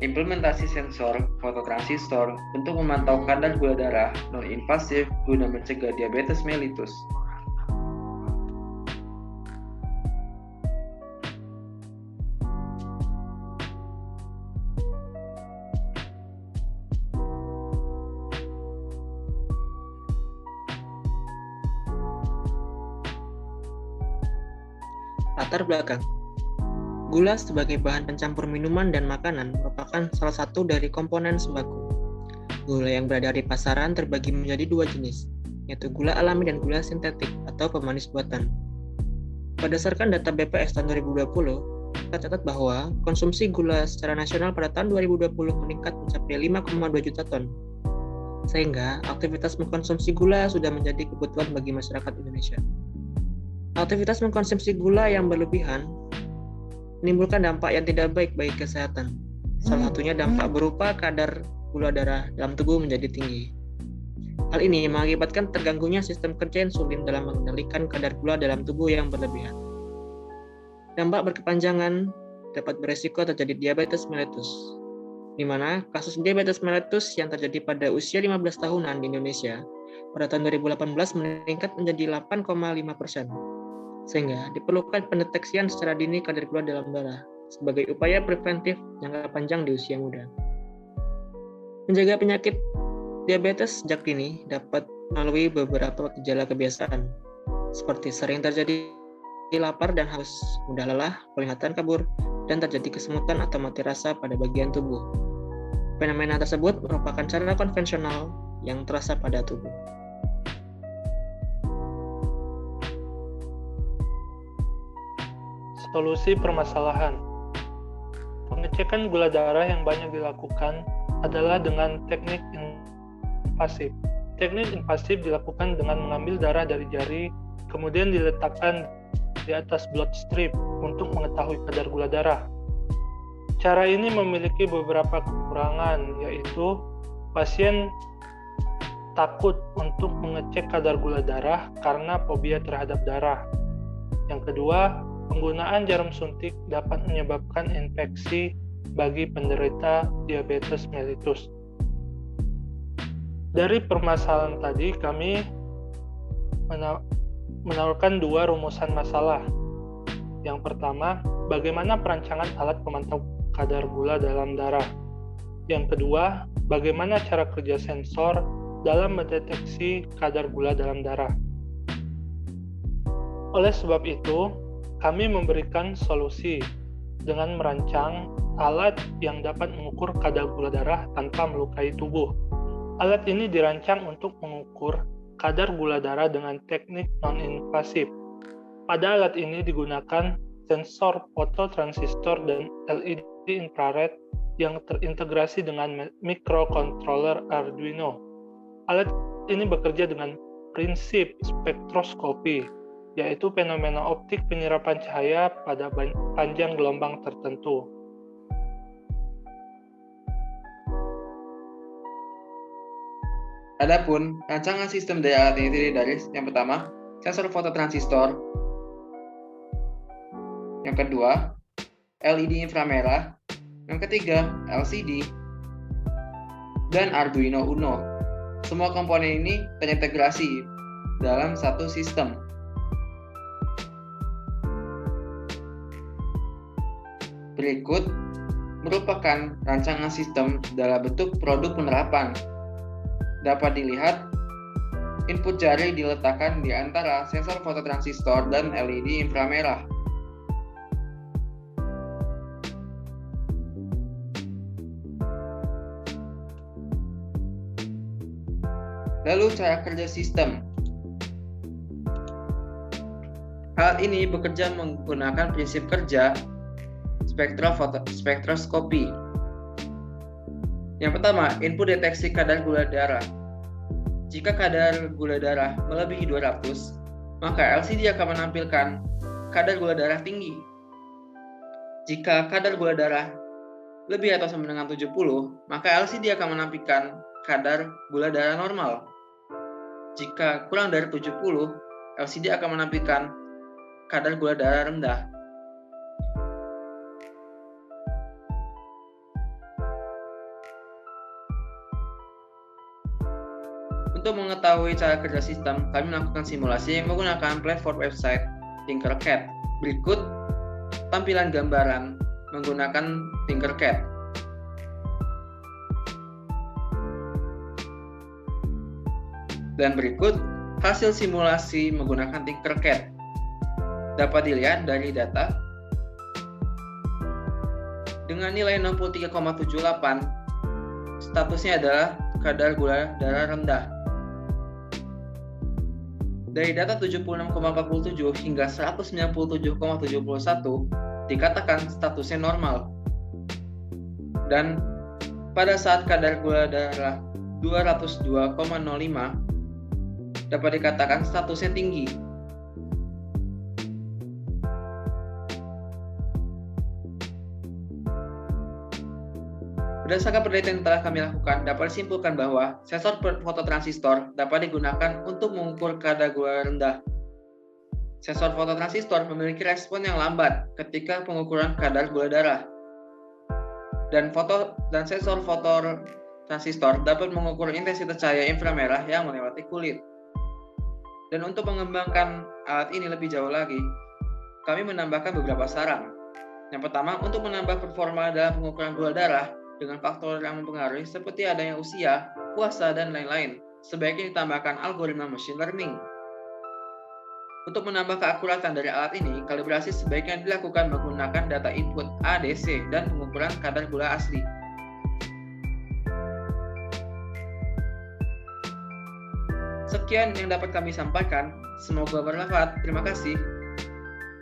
Implementasi sensor fototransistor untuk memantau kadar gula darah non-invasif guna mencegah diabetes mellitus. Latar belakang. Gula sebagai bahan pencampur minuman dan makanan merupakan salah satu dari komponen sembako. Gula yang beredar di pasaran terbagi menjadi dua jenis, yaitu gula alami dan gula sintetik atau pemanis buatan. Berdasarkan data BPS tahun 2020, tercatat bahwa konsumsi gula secara nasional pada tahun 2020 meningkat mencapai 5,2 juta ton. Sehingga aktivitas mengkonsumsi gula sudah menjadi kebutuhan bagi masyarakat Indonesia. Aktivitas mengkonsumsi gula yang berlebihan menimbulkan dampak yang tidak baik bagi kesehatan. Salah satunya dampak berupa kadar gula darah dalam tubuh menjadi tinggi. Hal ini mengakibatkan terganggunya sistem kerja insulin dalam mengendalikan kadar gula dalam tubuh yang berlebihan. Dampak berkepanjangan dapat beresiko terjadi diabetes mellitus, di mana kasus diabetes mellitus yang terjadi pada usia 15 tahunan di Indonesia pada tahun 2018 meningkat menjadi 8,5%. Sehingga diperlukan pendeteksian secara dini kadar gula dalam darah sebagai upaya preventif jangka panjang di usia muda. Menjaga penyakit diabetes sejak dini dapat melalui beberapa gejala kebiasaan, seperti sering terjadi lapar dan haus, mudah lelah, penglihatan kabur, dan terjadi kesemutan atau mati rasa pada bagian tubuh. Fenomena tersebut merupakan cara konvensional yang terasa pada tubuh. Solusi permasalahan. Pengecekan gula darah yang banyak dilakukan adalah dengan teknik invasif. Teknik invasif dilakukan dengan mengambil darah dari jari, kemudian diletakkan di atas blood strip untuk mengetahui kadar gula darah. Cara ini memiliki beberapa kekurangan, yaitu pasien takut untuk mengecek kadar gula darah karena fobia terhadap darah. Yang kedua, penggunaan jarum suntik dapat menyebabkan infeksi bagi penderita diabetes mellitus. Dari permasalahan tadi, kami menawarkan dua rumusan masalah. Yang pertama, bagaimana perancangan alat pemantau kadar gula dalam darah. Yang kedua, bagaimana cara kerja sensor dalam mendeteksi kadar gula dalam darah. Oleh sebab itu, kami memberikan solusi dengan merancang alat yang dapat mengukur kadar gula darah tanpa melukai tubuh. Alat ini dirancang untuk mengukur kadar gula darah dengan teknik non-invasif. Pada alat ini digunakan sensor fototransistor dan LED infrared yang terintegrasi dengan microcontroller Arduino. Alat ini bekerja dengan prinsip spektroskopi, yaitu fenomena optik penyerapan cahaya pada panjang gelombang tertentu. Adapun rancangan sistem dari alat ini terdiri dari yang pertama, sensor fototransistor. Yang kedua, LED inframerah. Yang ketiga, LCD. Dan Arduino Uno. Semua komponen ini terintegrasi dalam satu sistem. Berikut merupakan rancangan sistem dalam bentuk produk penerapan. Dapat dilihat, input jari diletakkan di antara sensor fototransistor dan LED inframerah. Lalu cara kerja sistem. Alat ini bekerja menggunakan prinsip kerja spektroskopi. Yang pertama, input deteksi kadar gula darah. Jika kadar gula darah melebihi 200, maka LCD akan menampilkan kadar gula darah tinggi. Jika kadar gula darah lebih atau sama dengan 70, maka LCD akan menampilkan kadar gula darah normal. Jika kurang dari 70, LCD akan menampilkan kadar gula darah rendah. Untuk mengetahui cara kerja sistem, kami melakukan simulasi menggunakan platform website Tinkercad. Berikut tampilan gambaran menggunakan Tinkercad. Dan berikut hasil simulasi menggunakan Tinkercad. Dapat dilihat dari data dengan nilai 63,78, statusnya adalah kadar gula darah rendah. Dari data 76,47 hingga 197,71 dikatakan statusnya normal. Dan pada saat kadar gula darah 202,05 dapat dikatakan statusnya tinggi. Berdasarkan penelitian yang telah kami lakukan, dapat disimpulkan bahwa sensor fototransistor dapat digunakan untuk mengukur kadar gula rendah. Sensor fototransistor memiliki respon yang lambat ketika pengukuran kadar gula darah. Dan sensor fototransistor dapat mengukur intensitas cahaya inframerah yang melewati kulit. Dan untuk mengembangkan alat ini lebih jauh lagi, kami menambahkan beberapa saran. Yang pertama, untuk menambah performa dalam pengukuran gula darah dengan faktor yang mempengaruhi seperti adanya usia, puasa, dan lain-lain, sebaiknya ditambahkan algoritma machine learning. Untuk menambah keakuratan dari alat ini, kalibrasi sebaiknya dilakukan menggunakan data input ADC dan pengukuran kadar gula asli. Sekian yang dapat kami sampaikan, semoga bermanfaat. Terima kasih.